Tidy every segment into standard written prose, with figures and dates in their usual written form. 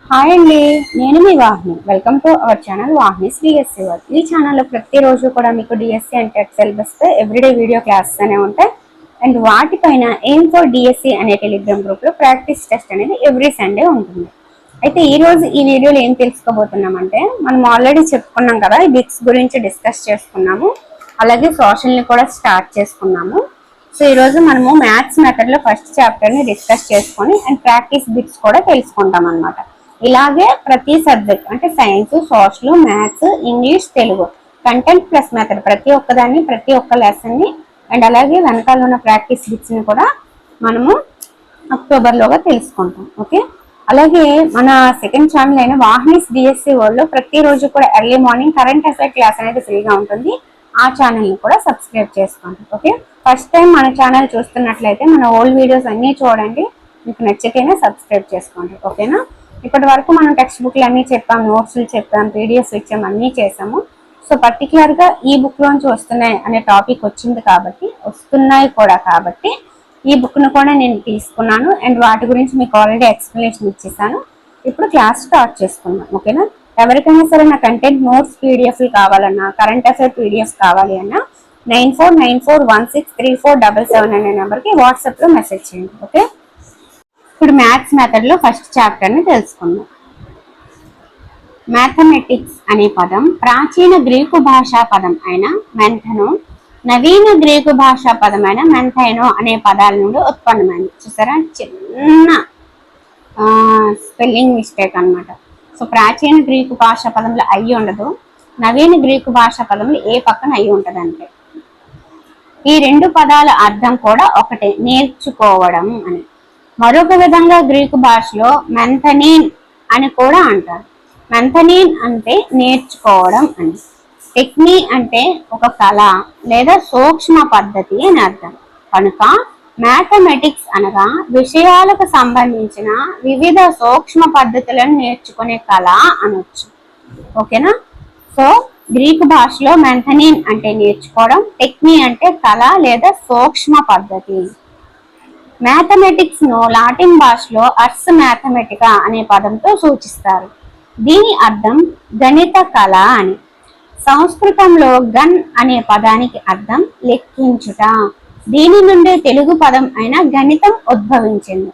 Hi అండి, నేను మీ Vahini. Welcome to our channel Vahini's DSC work. ఈ ఛానల్లో ప్రతిరోజు కూడా మీకు డిఎస్సి అండ్ టెట్ సిలబస్పై ఎవ్రీడే వీడియో క్లాసెస్ అనేవి ఉంటాయి. అండ్ వాటిపైన ఎయిమ్ ఫర్ డిఎస్సి అనే టెలిగ్రామ్ గ్రూప్లో ప్రాక్టీస్ టెస్ట్ అనేది ఎవ్రీ సండే ఉంటుంది. అయితే ఈ రోజు ఈ వీడియోలో ఏం తెలుసుకోబోతున్నామంటే, మనం ఆల్రెడీ చెప్పుకున్నాం కదా, ఈ బిట్స్ గురించి డిస్కస్ చేసుకున్నాము, అలాగే సోషల్ని కూడా స్టార్ట్ చేసుకున్నాము. సో ఈరోజు మనము మ్యాథ్స్ మెథడ్లో ఫస్ట్ చాప్టర్ని డిస్కస్ చేసుకొని అండ్ ప్రాక్టీస్ బిట్స్ కూడా తెలుసుకుంటాం అనమాట. ఇలాగే ప్రతి సబ్జెక్ట్ అంటే science, social, maths, English, Telugu content plus method ప్రతి ఒక్కదాన్ని, ప్రతి ఒక్క లెసన్ని అండ్ అలాగే వెనకాల ఉన్న ప్రాక్టీస్ బిట్స్ని కూడా మనము అక్టోబర్లోగా తెలుసుకుంటాం. ఓకే, అలాగే మన సెకండ్ ఛానల్ అయిన వాహినిస్ డిఎస్సి వరల్డ్లో ప్రతిరోజు కూడా early morning current affair class అనేది ఫ్రీగా ఉంటుంది. ఆ ఛానల్ని కూడా సబ్స్క్రైబ్ చేసుకోండి. ఓకే, ఫస్ట్ టైం మన ఛానల్ చూస్తున్నట్లయితే మన ఓల్డ్ వీడియోస్ అన్నీ చూడండి, మీకు నచ్చితేనే సబ్స్క్రైబ్ చేసుకోండి. ఓకేనా, ఇప్పటి వరకు మనం టెక్స్ట్ బుక్లు అన్నీ చెప్పాం, నోట్స్లు చెప్పాం, పీడిఎఫ్ ఇచ్చాం, అన్నీ చేసాము. సో పర్టికులర్గా ఈ బుక్లోంచి వస్తున్నాయి అనే టాపిక్ వచ్చింది కాబట్టి, వస్తున్నాయి కూడా కాబట్టి ఈ బుక్ను కూడా నేను తీసుకున్నాను అండ్ వాటి గురించి మీకు ఆల్రెడీ ఎక్స్ప్లెనేషన్ ఇచ్చేసాను. ఇప్పుడు క్లాస్ స్టార్ట్ చేసుకున్నాం. ఓకేనా, ఎవరికైనా సరే నా కంటెంట్ నోట్స్ పీడిఎఫ్లు కావాలన్నా, కరెంట్ అఫైర్ పీడిఎఫ్ కావాలి అన్నా 9494163477 అనే నెంబర్కి వాట్సాప్లో మెసేజ్ చేయండి. ఓకే, ఇప్పుడు మ్యాథ్స్ మెథడ్లో ఫస్ట్ చాప్టర్ని తెలుసుకుందాం. మ్యాథమెటిక్స్ అనే పదం ప్రాచీన గ్రీకు భాషా పదం అయిన మెంథనో, నవీన గ్రీకు భాషా పదమైన మెంథైనో అనే పదాల నుండి ఉత్పన్నమైంది. చూసారా, చిన్న స్పెల్లింగ్ మిస్టేక్ అనమాట. సో ప్రాచీన గ్రీకు భాషా పదంలో అయ్యి ఉండదు, నవీన గ్రీకు భాషా పదంలో ఏ పక్కన అయ్యి ఉంటుంది అంటే. ఈ రెండు పదాల అర్థం కూడా ఒకటే, నేర్చుకోవడం అని. మరొక విధంగా గ్రీకు భాషలో మెంథనీన్ అని కూడా అంటారు. మెంథనీన్ అంటే నేర్చుకోవడం అని. టెక్నీ అంటే ఒక కళ లేదా సూక్ష్మ పద్ధతి అని అర్థం. కనుక మ్యాథమెటిక్స్ అనగా విషయాలకు సంబంధించిన వివిధ సూక్ష్మ పద్ధతులను నేర్చుకునే కళ అనొచ్చు. ఓకేనా, సో గ్రీకు భాషలో మెంథనీన్ అంటే నేర్చుకోవడం, టెక్నీ అంటే కళ లేదా సూక్ష్మ పద్ధతి. మ్యాథమెటిక్స్ ను లాటిన్ భాషలో అర్స్ మ్యాథమెటికా అనే పదంతో సూచిస్తారు. దీని అర్థం గణిత కళ అని. సంస్కృతంలో గన్ అనే పదానికి అర్థం లెక్కించుట. దీని నుండి తెలుగు పదం అయిన గణితం ఉద్భవించింది.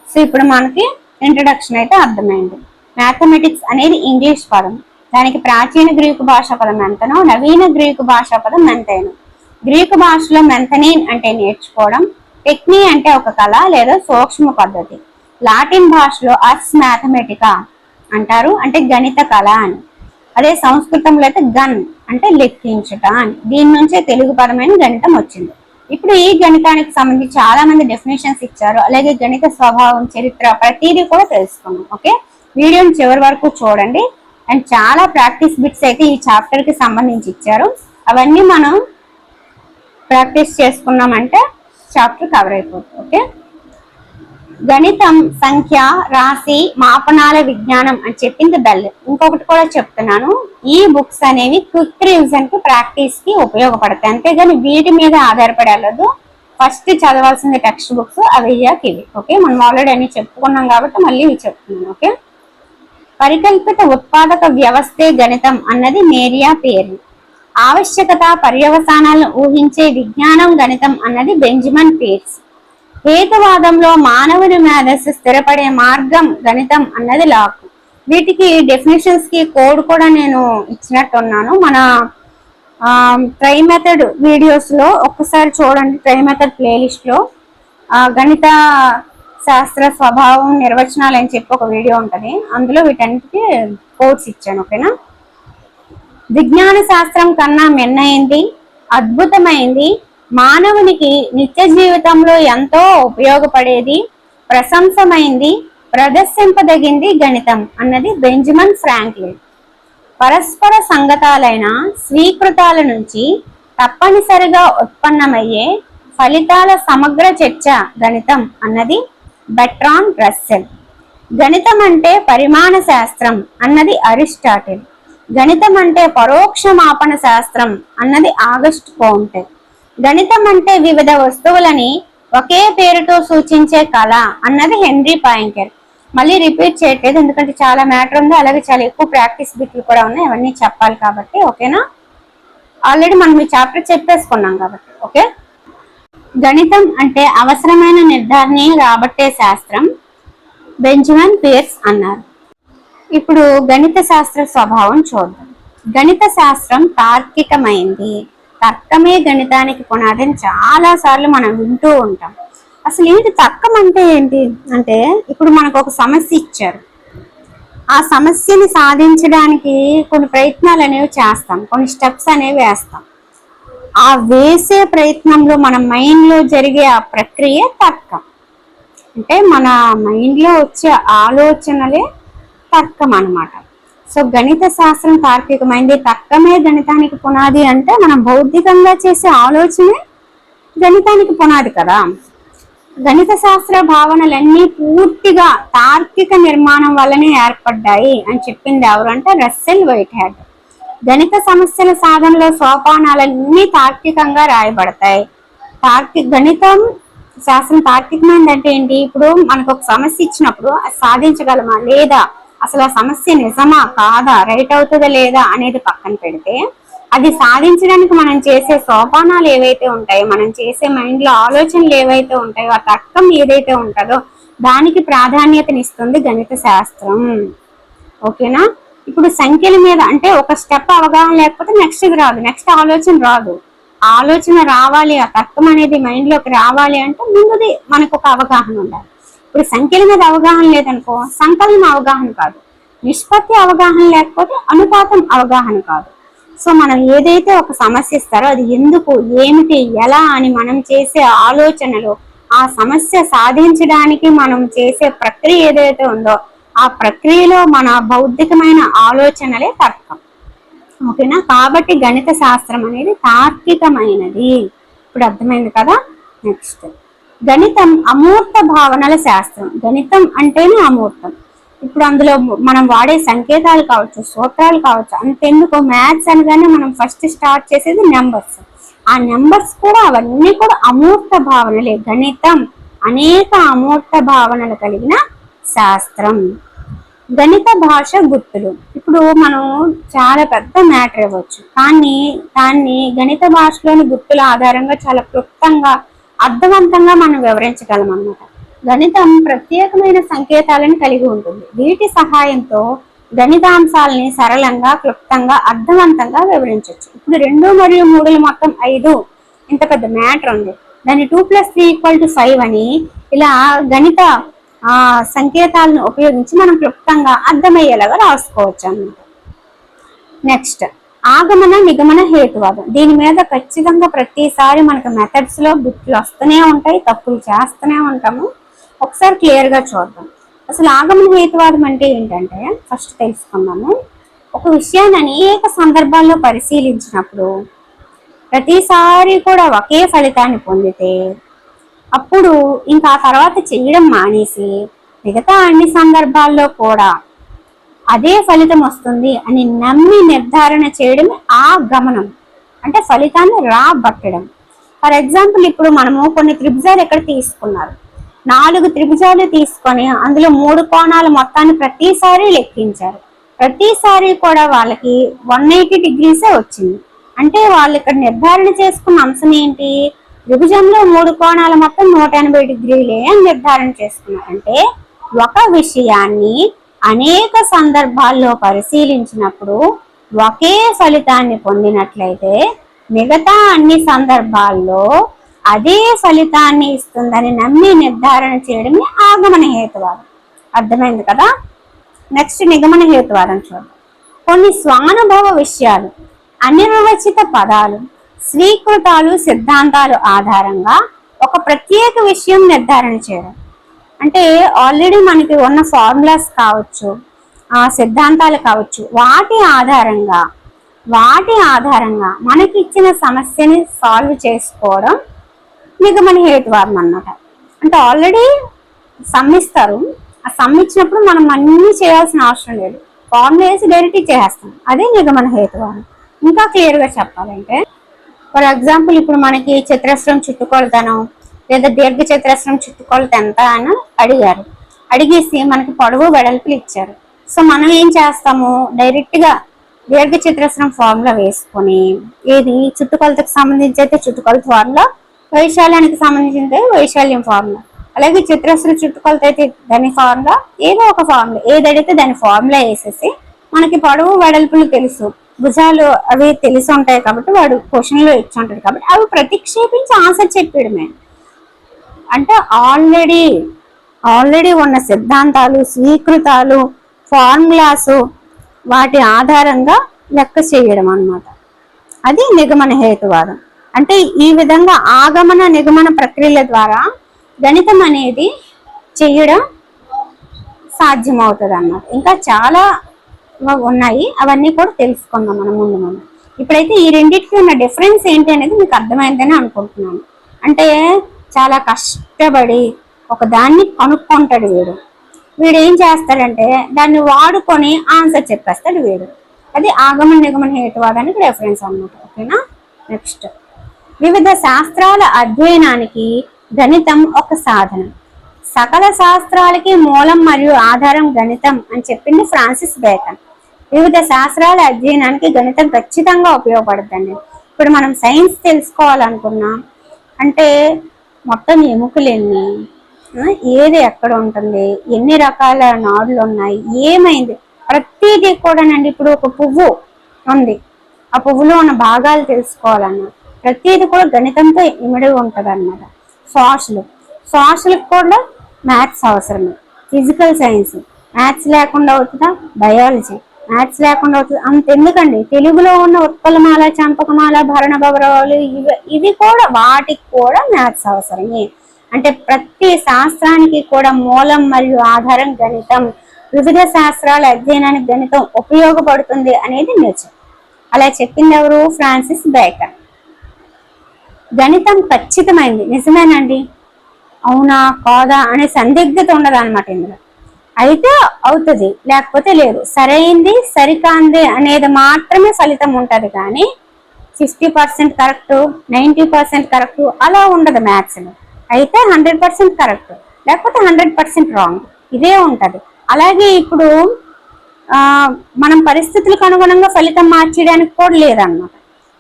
సో ఇప్పుడు మనకి ఇంట్రడక్షన్ అయితే అర్థమైంది. మ్యాథమెటిక్స్ అనేది ఇంగ్లీష్ పదం, దానికి ప్రాచీన గ్రీకు భాషా పదం మెంథనో, నవీన గ్రీకు భాషా పదం మెంథైనో. గ్రీకు భాషలో మెంథనీన్ అంటే నేర్చుకోవడం, టెక్నీ అంటే ఒక కళ లేదా సూక్ష్మ పద్ధతి. లాటిన్ భాషలో అర్స్ మ్యాథమెటికా అంటారు, అంటే గణిత కళ అని. అదే సంస్కృతంలో అయితే గన్ అంటే లెక్కించుట అని. దీని నుంచే తెలుగు పరమైన గణితం వచ్చింది. ఇప్పుడు ఈ గణితానికి సంబంధించి చాలా మంది డెఫినేషన్స్ ఇచ్చారు, అలాగే గణిత స్వభావం, చరిత్ర ప్రతిదీ కూడా తెలుసుకున్నాం. ఓకే, వీడియోని చివరి వరకు చూడండి. అండ్ చాలా ప్రాక్టీస్ బిట్స్ అయితే ఈ చాప్టర్ కి సంబంధించి ఇచ్చారు, అవన్నీ మనం ప్రాక్టీస్ చేసుకున్నామంటే చాప్టర్ కవర్ అయిపోతుంది. ఓకే, గణితం సంఖ్య, రాశి, మాపనాల విజ్ఞానం అని చెప్పింది బెల్. ఇంకొకటి కూడా చెప్తున్నాను, ఈ బుక్స్ అనేవి క్విక్ రివిజన్ కి, ప్రాక్టీస్ కి ఉపయోగపడతాయి, అంతేగాని వీటి మీద ఆధారపడి వెళ్ళదు. ఫస్ట్ చదవాల్సింది టెక్స్ట్ బుక్స్, అవి ఇవి. ఓకే, మనం ఆల్రెడీ అన్ని చెప్పుకున్నాం కాబట్టి మళ్ళీ ఇవి చెప్తున్నాను. ఓకే, పరికల్పిత ఉత్పాదక వ్యవస్థే గణితం అన్నది మేరియా పేరు. ఆవశ్యకత, పర్యవసానాలను ఊహించే విజ్ఞానం గణితం అన్నది బెంజమిన్ పేర్స్. హేతువాదంలో మానవుని మేధస్సు స్థిరపడే మార్గం గణితం అన్నది లాక్. వీటికి డెఫినేషన్స్ కి కోడ్ కూడా నేను ఇచ్చినట్టున్నాను మన ట్రై మెథడ్ వీడియోస్ లో, ఒక్కసారి చూడండి. ట్రై మెథడ్ ప్లేలిస్ట్ లో గణిత శాస్త్ర స్వభావం నిర్వచనాలు అని చెప్పి ఒక వీడియో ఉంటుంది, అందులో వీటన్నిటికీ కోడ్స్ ఇచ్చాను. ఓకేనా, విజ్ఞాన శాస్త్రం కన్నా మిన్నైంది, అద్భుతమైంది, మానవునికి నిత్య జీవితంలో ఎంతో ఉపయోగపడేది, ప్రశంసమైంది, ప్రదర్శింపదగింది గణితం అన్నది బెంజమిన్ ఫ్రాంక్లిన్. పరస్పర సంగతాలైన స్వీకృతాల నుంచి తప్పనిసరిగా ఉత్పన్నమయ్యే ఫలితాల సమగ్ర చర్చ గణితం అన్నది బెర్ట్రాండ్ రస్సెల్. గణితం అంటే పరిమాణ శాస్త్రం అన్నది అరిస్టాటిల్. గణితం అంటే పరోక్ష మాపన శాస్త్రం అన్నది ఆగస్ట్ కౌంటే. గణితం అంటే వివిధ వస్తువులని ఒకే పేరుతో సూచించే కళ అన్నది హెన్రీ పాయింకర్. మళ్ళీ రిపీట్ చేయట్లేదు, ఎందుకంటే చాలా మ్యాటర్ ఉంది, అలాగే చాలా ఎక్కువ ప్రాక్టీస్ బిట్లు కూడా ఉన్నాయి, అవన్నీ చెప్పాలి కాబట్టి. ఓకేనా? ఆల్రెడీ మనం ఈ చాప్టర్ చెప్పేసుకున్నాం కాబట్టి. ఓకే, గణితం అంటే అవసరమైన నిర్ధారణ రాబట్టే శాస్త్రం, బెంజమిన్ పియర్స్ అన్నారు. ఇప్పుడు గణిత శాస్త్ర స్వభావం చూద్దాం. గణిత శాస్త్రం తార్కికమైంది, తర్కమే గణితానికి పునాదని చాలా సార్లు మనం వింటూ ఉంటాం. అసలు ఏంటి తర్కం అంటే ఏంటి అంటే, ఇప్పుడు మనకు ఒక సమస్య ఇచ్చారు, ఆ సమస్యని సాధించడానికి కొన్ని ప్రయత్నాలు అనేవి చేస్తాం, కొన్ని స్టెప్స్ అనేవి వేస్తాం. ఆ వేసే ప్రయత్నంలో మన మైండ్లో జరిగే ఆ ప్రక్రియ తర్కం. అంటే మన మైండ్లో వచ్చే ఆలోచనలే తర్కం అన్నమాట. సో గణిత శాస్త్రం తార్కికమైంది, తర్కమే గణితానికి పునాది అంటే మనం భౌతికంగా చేసే ఆలోచనే గణితానికి పునాది కదా. గణిత శాస్త్ర భావనలన్నీ పూర్తిగా తార్కిక నిర్మాణం వల్లనే ఏర్పడ్డాయి అని చెప్పింది ఎవరు అంటే రస్సెల్ వైట్హెడ్. గణిత సమస్యల సాధనలో సోపానాలన్నీ తార్కికంగా రాయబడతాయి. గణితం శాస్త్రం తార్కికమైనది అంటే ఏంటి? ఇప్పుడు మనకు ఒక సమస్య ఇచ్చినప్పుడు అది సాధించగలమా లేదా, అసలు ఆ సమస్య నిజమా కాదా, రైట్ అవుతుందా లేదా అనేది పక్కన పెడితే, అది సాధించడానికి మనం చేసే సోపానాలు ఏవైతే ఉంటాయో, మనం చేసే మైండ్ లో ఆలోచనలు ఏవైతే ఉంటాయో, ఆ తర్కం ఏదైతే ఉంటుందో దానికి ప్రాధాన్యతనిస్తుంది గణిత శాస్త్రం. ఓకేనా? ఇప్పుడు సంఖ్యల మీద అంటే ఒక స్టెప్ అవగాహన లేకపోతే నెక్స్ట్ రాదు, నెక్స్ట్ ఆలోచన రాదు. ఆలోచన రావాలి, ఆ తర్కం అనేది మైండ్ లోకి రావాలి అంటే ముందుది మనకు ఒక అవగాహన ఉండాలి. ఇప్పుడు సంఖ్యల మీద అవగాహన లేదనుకో, సంకలనం అవగాహన కాదు, నిష్పత్తి అవగాహన లేకపోతే అనుపాతం అవగాహన కాదు. సో మనం ఏదైతే ఒక సమస్య ఇస్తారో అది ఎందుకు, ఏమిటి, ఎలా అని మనం చేసే ఆలోచనలు, ఆ సమస్య సాధించడానికి మనం చేసే ప్రక్రియ ఏదైతే ఉందో ఆ ప్రక్రియలో మన బౌద్ధికమైన ఆలోచనలే తర్కం. ఓకేనా? కాబట్టి గణిత శాస్త్రం అనేది తార్కికమైనది. ఇప్పుడు అర్థమైంది కదా. నెక్స్ట్, గణితం అమూర్త భావనల శాస్త్రం. గణితం అంటేనే అమూర్తం. ఇప్పుడు అందులో మనం వాడే సంకేతాలు కావచ్చు, సూత్రాలు కావచ్చు, అంతెందుకు మ్యాథ్స్ అనగానే మనం ఫస్ట్ స్టార్ట్ చేసేది నెంబర్స్. ఆ నెంబర్స్ కూడా అవన్నీ కూడా అమూర్త భావనలే. గణితం అనేక అమూర్త భావనలు కలిగిన శాస్త్రం. గణిత భాష గుర్తులు. ఇప్పుడు మనం చాలా పెద్ద మ్యాటర్ ఇవ్వచ్చు, కానీ దాన్ని గణిత భాషలోని గుర్తుల ఆధారంగా చాలా క్లుప్తంగా అర్థవంతంగా మనం వివరించగలం అన్నమాట. గణితం ప్రత్యేకమైన సంకేతాలను కలిగి ఉంటుంది. వీటి సహాయంతో గణితాంశాలని సరళంగా, క్లుప్తంగా, అర్థవంతంగా వివరించవచ్చు. ఇప్పుడు 2 మరియు 3 మొత్తం 5 ఇంత పెద్ద మ్యాటర్ ఉంది, దాన్ని 2 + 3 = 5 అని ఇలా గణిత సంకేతాలను ఉపయోగించి మనం క్లుప్తంగా అర్థమయ్యేలాగా రాసుకోవచ్చు అన్నమాట. నెక్స్ట్, ఆగమన నిగమన హేతువాదం. దీని మీద ఖచ్చితంగా ప్రతిసారి మనకు మెథడ్స్ లో బిట్లు వస్తూనే ఉంటాయి, తప్పులు చేస్తూనే ఉంటాము. ఒకసారి క్లియర్ గా చూద్దాం. అసలు ఆగమన హేతువాదం అంటే ఏంటంటే ఫస్ట్ తెలుసుకుందాము. ఒక విషయాన్ని అనేక సందర్భాల్లో పరిశీలించినప్పుడు ప్రతిసారి కూడా ఒకే ఫలితాన్ని పొందితే అప్పుడు ఇంకా ఆ తర్వాత చేయడం మానేసి మిగతా అన్ని సందర్భాల్లో కూడా అదే ఫలితం వస్తుంది అని నమ్మి నిర్ధారణ చేయడమే ఆ గమనం, అంటే ఫలితాన్ని రాబట్టడం. ఫర్ ఎగ్జాంపుల్, ఇప్పుడు మనము కొన్ని త్రిభుజాలు ఎక్కడ తీసుకున్నారు, 4 త్రిభుజాలు తీసుకొని అందులో 3 కోణాల మొత్తాన్ని ప్రతిసారి లెక్కించారు. ప్రతిసారి కూడా వాళ్ళకి 180 డిగ్రీసే వచ్చింది. అంటే వాళ్ళు ఇక్కడ నిర్ధారణ చేసుకున్న అంశం ఏంటి? త్రిభుజంలో 3 కోణాల మొత్తం 180 డిగ్రీలే అని నిర్ధారణ చేసుకున్నారంటే ఒక విషయాన్ని అనేక సందర్భాల్లో పరిశీలించినప్పుడు ఒకే ఫలితాన్ని పొందినట్లయితే మిగతా అన్ని సందర్భాల్లో అదే ఫలితాన్ని ఇస్తుందని నమ్మి నిర్ధారణ చేయడమే ఆగమన హేతువాదం. అర్థమైంది కదా. నెక్స్ట్, నిగమన హేతువాదం చూద్దాం. కొన్ని స్వానుభవ విషయాలు, అనిర్వచిత పదాలు, స్వీకృతాలు, సిద్ధాంతాలు ఆధారంగా ఒక ప్రత్యేక విషయం నిర్ధారణ చేయడం. అంటే ఆల్రెడీ మనకి ఉన్న ఫార్ములాస్ కావచ్చు, సిద్ధాంతాలు కావచ్చు, వాటి ఆధారంగా మనకి ఇచ్చిన సమస్యని సాల్వ్ చేసుకోవడం నిగమన హేతువాదం అన్నమాట. అంటే ఆల్రెడీ సమ్మిస్తారు, ఆ సమ్మిచ్చినప్పుడు మనం అన్ని చేయాల్సిన అవసరం లేదు, ఫార్ములా వేసి డైరెక్ట్ చేసేస్తాం, అదే నిగమన హేతువాదం. ఇంకా క్లియర్గా చెప్పాలంటే, ఫర్ ఎగ్జాంపుల్, ఇప్పుడు మనకి చతురస్రం చుట్టుకొలతనం లేదా దీర్ఘ చతురస్రం చుట్టుకొలత ఎంత అని అడిగారు. అడిగేసి మనకి పొడవు వెడల్పులు ఇచ్చారు. సో మనం ఏం చేస్తాము, డైరెక్ట్ గా దీర్ఘ చతురస్రం ఫార్ములా వేసుకొని, ఏది చుట్టుకొలతకు సంబంధించి అయితే చుట్టుకొలత ఫార్ములా, వైశాల్యానికి సంబంధించి వైశాల్యం ఫార్ములా, అలాగే చతురస్ర చుట్టుకొలత అయితే దాని ఫార్ములా, ఏదో ఒక ఫార్ములా ఏదైతే దాని ఫార్ములా వేసేసి, మనకి పొడవు వెడల్పులు తెలుసు, భుజాలు అవి తెలిసి ఉంటాయి కాబట్టి వాడు క్వశ్చన్ లో ఇచ్చి ఉంటాడు కాబట్టి అవి ప్రతిక్షేపించి ఆన్సర్ చెప్పడమే. అంటే ఆల్రెడీ ఉన్న సిద్ధాంతాలు, స్వీకృతాలు, ఫార్ములాసు వాటి ఆధారంగా లెక్క చేయడం అన్నమాట. అది నిగమన హేతువాదం. అంటే ఈ విధంగా ఆగమన నిగమన ప్రక్రియల ద్వారా గణితం అనేది చేయడం సాధ్యమవుతుంది అన్నమాట. ఇంకా చాలా ఉన్నాయి, అవన్నీ కూడా తెలుసుకుందాం మనం ముందు. ఇప్పుడైతే ఈ రెండింటికి ఉన్న డిఫరెన్స్ ఏంటి అనేది మీకు అర్థమైందని అనుకుంటున్నాను. అంటే చాలా కష్టపడి ఒక దాన్ని కనుక్కుంటాడు వీడు ఏం చేస్తాడంటే దాన్ని వాడుకొని ఆన్సర్ చెప్పేస్తాడు వీడు. అది ఆగమన నిగమన హేతువాదానికి రెఫరెన్స్ అన్నమాట. ఓకేనా. నెక్స్ట్, వివిధ శాస్త్రాల అధ్యయనానికి గణితం ఒక సాధనం. సకల శాస్త్రాలకి మూలం మరియు ఆధారం గణితం అని చెప్పింది ఫ్రాన్సిస్ బేకన్. వివిధ శాస్త్రాల అధ్యయనానికి గణితం ఖచ్చితంగా ఉపయోగపడుతుంది. ఇప్పుడు మనం సైన్స్ తెలుసుకోవాలనుకున్నా అంటే మొత్తం ఎముకలు ఎన్ని, ఏది ఎక్కడ ఉంటుంది, ఎన్ని రకాల నాడులు ఉన్నాయి, ఏమైంది, ప్రతిదీ కూడానండి. ఇప్పుడు ఒక పువ్వు ఉంది, ఆ పువ్వులో ఉన్న భాగాలు తెలుసుకోవాలన్నా ప్రతిదీ కూడా గణితంతో ఇమిడి ఉంటుంది అన్నమాట. శ్వాసలకు కూడా మ్యాథ్స్ అవసరమే. ఫిజికల్ సైన్స్ మ్యాథ్స్ లేకుండా అవుతుందా, బయాలజీ మ్యాథ్స్ లేకుండా అవుతుంది. అంతెందుకండి, తెలుగులో ఉన్న ఉత్పలమాల, చంపకమాల, భరణ భవరాలు ఇవి కూడా వాటికి కూడా మ్యాథ్స్ అవసరమే. అంటే ప్రతి శాస్త్రానికి కూడా మూలం మరియు ఆధారం గణితం. వివిధ శాస్త్రాల అధ్యయనానికి గణితం ఉపయోగపడుతుంది అనేది నిజం. అలా చెప్పింది ఎవరు? Francis bacon. గణితం ఖచ్చితమైంది, నిజమేనండి, అవునా కాదా అనే సందిగ్ధత ఉండదు అనమాట ఇందులో. అయితే అవుతుంది, లేకపోతే లేదు. సరైంది సరికాంది అనేది మాత్రమే ఫలితం ఉంటది, కానీ 50% కరెక్ట్, 90% కరెక్ట్ అలా ఉండదు మ్యాథ్స్లో. అయితే 100% కరెక్ట్, లేకపోతే 100% రాంగ్, ఇదే ఉంటది. అలాగే ఇప్పుడు మనం పరిస్థితులకు అనుగుణంగా ఫలితం మార్చడానికి కూడా లేదన్నమాట.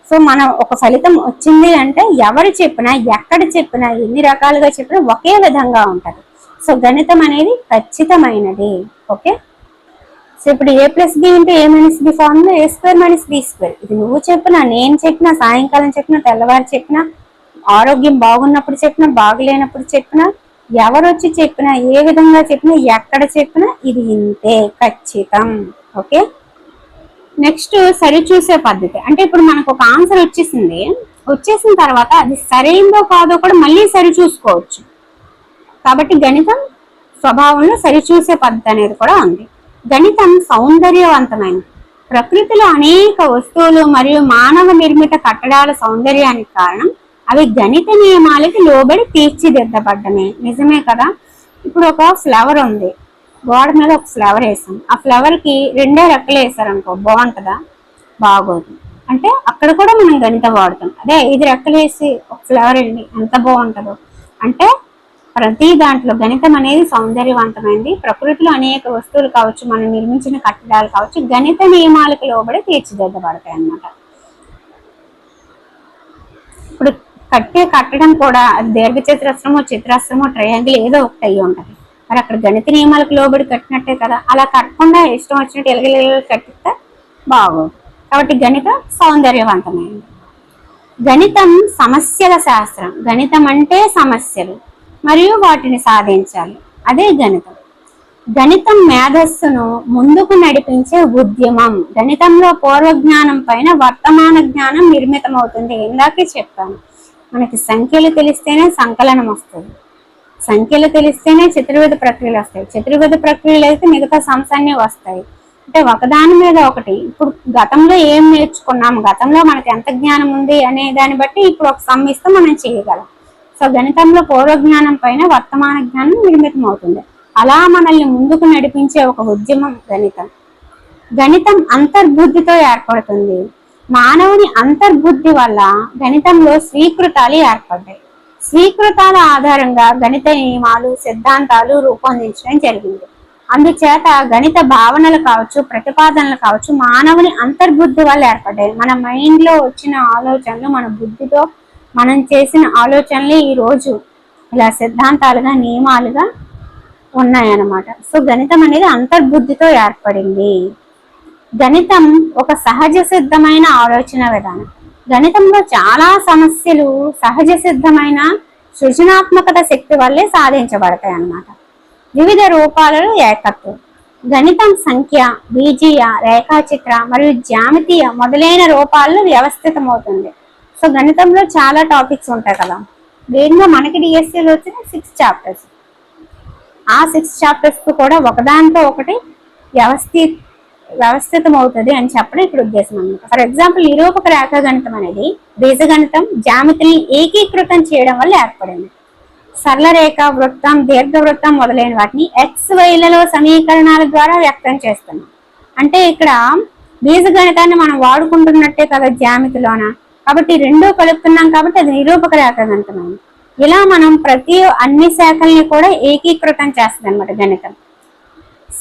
సో మనం ఒక ఫలితం వచ్చింది అంటే ఎవరు చెప్పినా, ఎక్కడ చెప్పినా, ఎన్ని రకాలుగా చెప్పినా ఒకే విధంగా ఉంటది. సో గణితం అనేది ఖచ్చితమైనది. ఓకే. సో ఇప్పుడు A+B × A-B formula A² - B². ఇది నువ్వు చెప్పినా, నేను చెప్పినా, సాయంకాలం చెప్పినా, తెల్లవారు చెప్పినా, ఆరోగ్యం బాగున్నప్పుడు చెప్పినా, బాగులేనప్పుడు చెప్పినా, ఎవరు వచ్చి చెప్పినా, ఏ విధంగా చెప్పినా, ఎక్కడ చెప్పినా ఇది ఇంతే, ఖచ్చితం. ఓకే. నెక్స్ట్, సరిచూసే పద్ధతి. అంటే ఇప్పుడు మనకు ఒక ఆన్సర్ వచ్చేసిన తర్వాత అది సరైందో కాదో కూడా మళ్ళీ సరి చూసుకోవచ్చు. కాబట్టి గణితం స్వభావంలో సరిచూసే పద్ధతి అనేది కూడా ఉంది. గణితం సౌందర్యవంతమైనది. ప్రకృతిలో అనేక వస్తువులు మరియు మానవ నిర్మిత కట్టడాల సౌందర్యానికి కారణం అవి గణిత నియమాలకి లోబడి తీర్చిదిద్దబడ్డమే. నిజమే కదా. ఇప్పుడు ఒక ఫ్లవర్ ఉంది, గోడ మీద ఒక ఫ్లవర్ వేసాం, ఆ ఫ్లవర్ కి 2 రెక్కలు వేసారనుకో, బాగుంటుందా? బాగోదు. అంటే అక్కడ కూడా మనం గణితం వాడుతాం. అదే 5 రెక్కలు వేసి ఒక ఫ్లవర్ అండి ఎంత బాగుంటుందో. అంటే ప్రతి దాంట్లో గణితం అనేది సౌందర్యవంతమైంది. ప్రకృతిలో అనేక వస్తువులు కావచ్చు, మనం నిర్మించిన కట్టడాలు కావచ్చు, గణిత నియమాలకు లోబడి తీర్చిదిద్దబడతాయి అన్నమాట. ఇప్పుడు కట్టడం కూడా అది దీర్ఘ చతురస్రమో, చిత్రాస్త్రమో, ట్రయాంగిల్ ఏదో ఒకటి అయ్యి ఉంటుంది. మరి అక్కడ గణిత నియమాలకు లోబడి కట్టినట్టే కదా. అలా కట్టకుండా ఇష్టం వచ్చినట్టు ఎలగెలగ కట్టిస్తే బాగోదు. కాబట్టి గణితం సౌందర్యవంతమైనది. గణితం సమస్యల శాస్త్రం. గణితం అంటే సమస్యలు మరియు వాటిని సాధించాలి, అదే గణితం. గణితం మేధస్సును ముందుకు నడిపించే ఉద్యమం. గణితంలో పూర్వజ్ఞానం పైన వర్తమాన జ్ఞానం నిర్మితమవుతుంది. ఇందాకే చెప్పాను, మనకి సంఖ్యలు తెలిస్తేనే సంకలనం వస్తుంది, సంఖ్యలు తెలిస్తేనే చతుర్విధ ప్రక్రియలు వస్తాయి, చతుర్విధ ప్రక్రియలు అయితే మిగతా సంస్థ వస్తాయి. అంటే ఒకదాని మీద ఒకటి. ఇప్పుడు గతంలో ఏం నేర్చుకున్నాము, గతంలో మనకి ఎంత జ్ఞానం ఉంది అనే దాన్ని బట్టి ఇప్పుడు ఒక సమ్మిస్తే మనం చేయగలం. సో గణితంలో పూర్వజ్ఞానం పైన వర్తమాన జ్ఞానం నిర్మితం అవుతుంది. అలా మనల్ని ముందుకు నడిపించే ఒక ఉద్యమం గణితం. గణితం అంతర్బుద్ధితో ఏర్పడుతుంది. మానవుని అంతర్బుద్ధి వల్ల గణితంలో స్వీకృతాలు ఏర్పడ్డాయి. స్వీకృతాల ఆధారంగా గణిత నియమాలు సిద్ధాంతాలు రూపొందించడం జరిగింది. అందుచేత గణిత భావనలు కావచ్చు, ప్రతిపాదనలు కావచ్చు, మానవుని అంతర్బుద్ధి వల్ల ఏర్పడ్డాయి. మన మైండ్ లో వచ్చిన ఆలోచనలు, మన బుద్ధితో మనం చేసిన ఆలోచనలు ఈ రోజు ఇలా సిద్ధాంతాలుగా, నియమాలుగా ఉన్నాయన్నమాట. సో గణితం అనేది అంతర్బుద్ధితో ఏర్పడింది. గణితం ఒక సహజ సిద్ధమైన ఆలోచన విధానం. గణితంలో చాలా సమస్యలు సహజ సిద్ధమైన సృజనాత్మకత శక్తి వల్లే సాధించబడతాయి అన్నమాట. వివిధ రూపాలలో ఏకత్వం. గణితం సంఖ్య, బీజీయ, రేఖాచిత్ర మరియు జ్యామితీయ మొదలైన రూపాల్లో వ్యవస్థితమవుతుంది. సో గణితంలో చాలా టాపిక్స్ ఉంటాయి కదా. దీనిలో మనకి డిఎస్సీలో వచ్చిన 6 చాప్టర్స్. ఆ 6 చాప్టర్స్ కూడా ఒకదానితో ఒకటి వ్యవస్థితం అవుతుంది అని చెప్పడం ఇక్కడ ఉద్దేశం అన్నమాట. ఫర్ ఎగ్జాంపుల్, నిరూపక రేఖాగణితం అనేది బీజగణితం, జ్యామితిని ఏకీకృతం చేయడం వల్ల ఏర్పడింది. సరళ రేఖ, వృత్తం, దీర్ఘవృత్తం మొదలైన వాటిని XYలలో సమీకరణాల ద్వారా వ్యక్తం చేస్తున్నాం. అంటే ఇక్కడ బీజగణితాన్ని మనం వాడుకుంటున్నట్టే కదా జ్యామితిలోన. కాబట్టి రెండూ కలుపుతున్నాం కాబట్టి అది నిరూపక రేఖాగణితం. ఇలా మనం అన్ని శాఖల్ని కూడా ఏకీకృతం చేస్తుంది అనమాట గణితం.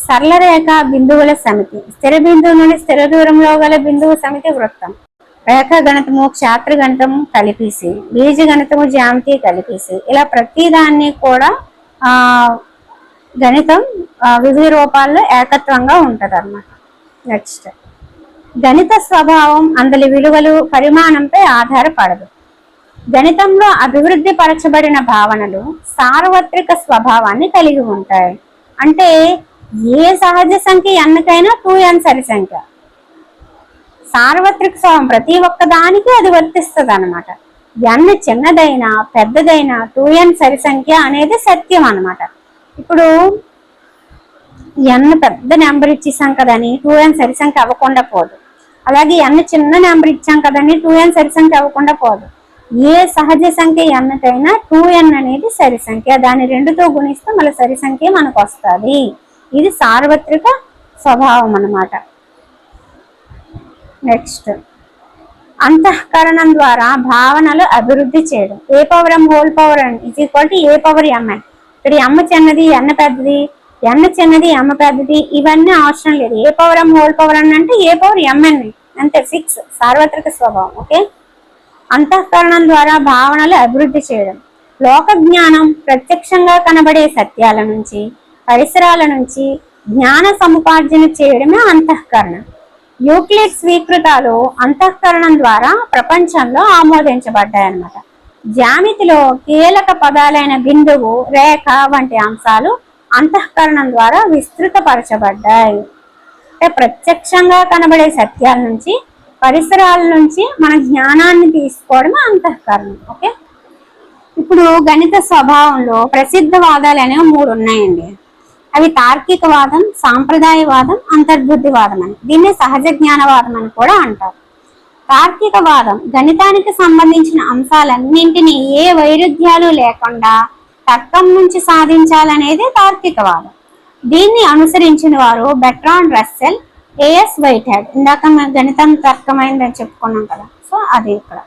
సరళ రేఖ బిందువుల సమితి, స్థిర బిందువు నుండి స్థిర దూరంలో గల బిందువు సమితి వృత్తం. రేఖా గణితము, క్షేత్ర గణితము కలిపేసి, బీజ గణితము, జ్యామితి కలిపేసి, ఇలా ప్రతిదాన్ని కూడా గణితం వివిధ రూపాల్లో ఏకత్వంగా ఉంటది అన్నమాట. నెక్స్ట్, గణిత స్వభావం అందలి విలువలు పరిమాణంపై ఆధారపడదు. గణితంలో అభివృద్ధి పరచబడిన భావనలు సార్వత్రిక స్వభావాన్ని కలిగి ఉంటాయి. అంటే ఏ సహజ సంఖ్య ఎన్నకైనా 2n సరి సంఖ్య. సార్వత్రిక స్వభావం ప్రతి ఒక్క దానికి అది వర్తిస్తుంది అనమాట. n చిన్నదైనా పెద్దదైనా 2n సరి సంఖ్య అనేది సత్యం అనమాట. ఇప్పుడు n పెద్ద నెంబర్ ఇచ్చేసాం కదని 2n సరి సంఖ్య అవ్వకుండా పోదు. అలాగే n చిన్న నెంబర్ ఇచ్చాం కదని 2n సరి సంఖ్య అవ్వకుండా పోదు. ఏ సహజ సంఖ్య ఎన్నకైనా 2n అనేది సరి సంఖ్య. దాన్ని 2తో గుణిస్తే మళ్ళీ సరి సంఖ్య మనకు వస్తుంది. ఇది సార్వత్రిక స్వభావం అన్నమాట. నెక్స్ట్, అంతఃకరణం ద్వారా భావనలు అభివృద్ధి చేయడం. a⁻m⁴n = a⁻mn. ఇక్కడ m చిన్నది, n పెద్దది, n చిన్నది, m పెద్దది, ఇవన్నీ అవసరం లేదు. a⁻m⁴n అంటే a⁻mn అంతే, ఫిక్స్, సార్వత్రిక స్వభావం. ఓకే. అంతఃకరణం ద్వారా భావనలు అభివృద్ధి చేయడం. లోక జ్ఞానం ప్రత్యక్షంగా కనబడే సత్యాల నుంచి, పరిసరాల నుంచి జ్ఞాన సముపార్జన చేయడమే అంతఃకరణం. యూక్లిడ్ స్వీకృతాలు అంతఃకరణం ద్వారా ప్రపంచంలో ఆమోదించబడ్డాయన్నమాట. జ్యామితిలో కీలక పదాలైన బిందువు, రేఖ వంటి అంశాలు అంతఃకరణం ద్వారా విస్తృతపరచబడ్డాయి. అంటే ప్రత్యక్షంగా కనబడే సత్యాల నుంచి, పరిసరాల నుంచి మన జ్ఞానాన్ని తీసుకోవడమే అంతఃకరణం. ఓకే. ఇప్పుడు గణిత స్వభావంలో ప్రసిద్ధ వాదాలు అనేవి 3 ఉన్నాయండి. అవి తార్కికవాదం, సాంప్రదాయవాదం, అంతర్బుద్ధివాదం అని. దీన్ని సహజ జ్ఞానవాదం అని కూడా అంటారు. తార్కికవాదం గణితానికి సంబంధించిన అంశాలన్నింటినీ ఏ వైరుధ్యాలు లేకుండా తర్కం నుంచి సాధించాలనేది తార్కికవాదం. దీన్ని అనుసరించిన వారు బెర్ట్రాండ్ రస్సెల్, ఏఎస్ వైట్హెడ్. ఇందాక గణితం తర్కమైందని చెప్పుకున్నాం కదా, సో అది ఇక్కడ.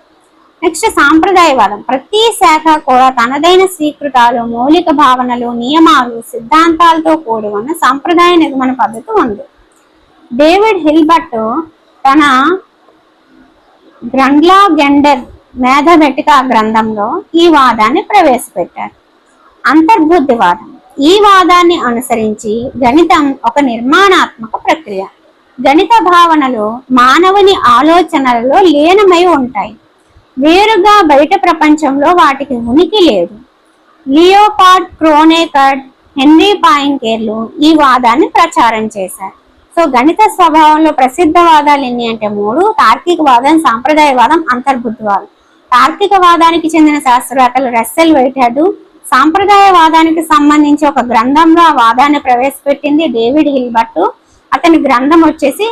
నెక్స్ట్, సాంప్రదాయవాదం. ప్రతి శాఖ కూడా తనదైన స్వీకృతాలు, మౌలిక భావనలు, నియమాలు, సిద్ధాంతాలతో కూడి ఉన్న సంప్రదాయ నిగమన పద్ధతి ఉంది. డేవిడ్ హిల్బర్ట్ తన గ్రండ్లా గెండర్ మేథమెటికా గ్రంథంలో ఈ వాదాన్ని ప్రవేశపెట్టారు. అంతర్బుద్ధివాదం. ఈ వాదాన్ని అనుసరించి గణితం ఒక నిర్మాణాత్మక ప్రక్రియ. గణిత భావనలు మానవుని ఆలోచనలలో లీనమై ఉంటాయి. వేరుగా బయట ప్రపంచంలో వాటికి ఉనికి లేదు. లియోపార్డ్ క్రోనేకర్, హెన్రీ పాయింకేర్లు ఈ వాదాన్ని ప్రచారం చేశారు. సో గణిత స్వభావంలో ప్రసిద్ధ వాదాలు ఎన్ని అంటే 3: తార్కికవాదం, సాంప్రదాయవాదం, అంతర్బుద్ధివాదం. తార్కికవాదానికి చెందిన శాస్త్రవేత్తలు రస్సెల్, వైట్హెడ్. సాంప్రదాయవాదానికి సంబంధించి ఒక గ్రంథంలో ఆ వాదాన్ని ప్రవేశపెట్టింది డేవిడ్ హిల్బర్ట్. అతని గ్రంథం వచ్చేసి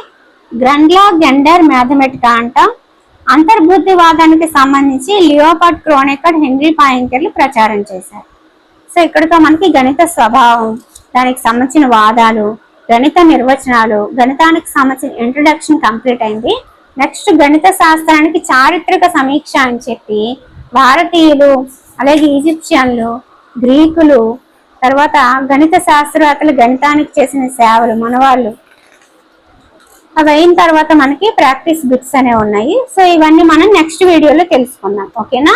గ్రండ్లా గెండర్ మ్యాథమెటికా అంట. అంతర్బుద్ధివాదానికి సంబంధించి లియోపార్డ్ క్రోనేకర్, హెన్రీ పాయింకెర్లు ప్రచారం చేశారు. సో ఇక్కడితో మనకి గణిత స్వభావం, దానికి సంబంధించిన వాదాలు, గణిత నిర్వచనాలు, గణితానికి సంబంధించిన ఇంట్రొడక్షన్ కంప్లీట్ అయింది. నెక్స్ట్, గణిత శాస్త్రానికి చారిత్రక సమీక్ష అని చెప్పి భారతీయులు అలాగే ఈజిప్షియన్లు, గ్రీకులు, తర్వాత గణిత శాస్త్రవేత్తలు గణితానికి చేసిన సేవలు మనవాళ్ళు. అవి అయిన తర్వాత మనకి ప్రాక్టీస్ బిట్స్ అనేవి ఉన్నాయి. సో ఇవన్నీ మనం నెక్స్ట్ వీడియోలో తెలుసుకుందాం. ఓకేనా?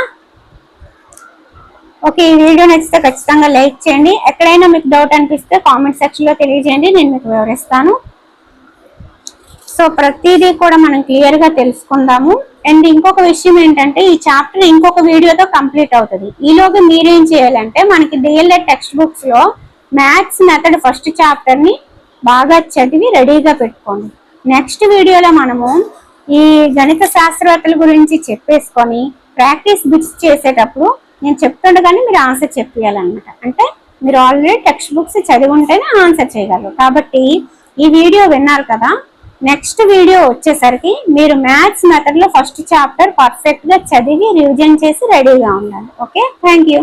ఓకే, ఈ వీడియో నచ్చితే ఖచ్చితంగా లైక్ చేయండి. ఎక్కడైనా మీకు డౌట్ అనిపిస్తే కామెంట్ సెక్షన్లో తెలియజేయండి, నేను మీకు వివరిస్తాను. సో ప్రతిదీ కూడా మనం క్లియర్గా తెలుసుకుందాము. అండ్ ఇంకొక విషయం ఏంటంటే ఈ చాప్టర్ ఇంకొక వీడియోతో కంప్లీట్ అవుతుంది. ఈలోగా మీరేం చేయాలంటే మనకి డిఎల్ఎడ్ టెక్స్ట్ బుక్స్లో మ్యాథ్స్ మెథడ్ ఫస్ట్ చాప్టర్ని బాగా చదివి రెడీగా పెట్టుకోండి. నెక్స్ట్ వీడియోలో మనము ఈ గణిత శాస్త్రవేత్తల గురించి చెప్పేసుకొని ప్రాక్టీస్ బిట్స్ చేసేటప్పుడు నేను చెప్తుండగానే మీరు ఆన్సర్ చెప్పేయాలన్నమాట. అంటే మీరు ఆల్రెడీ టెక్స్ట్ బుక్స్ చదివి ఉంటేనే ఆన్సర్ చేయగలరు. కాబట్టి ఈ వీడియో విన్నారు కదా, నెక్స్ట్ వీడియో వచ్చేసరికి మీరు మ్యాథ్స్ మెథడ్లో ఫస్ట్ చాప్టర్ పర్ఫెక్ట్గా చదివి రివిజన్ చేసి రెడీగా ఉండాలి. Okay, thank you.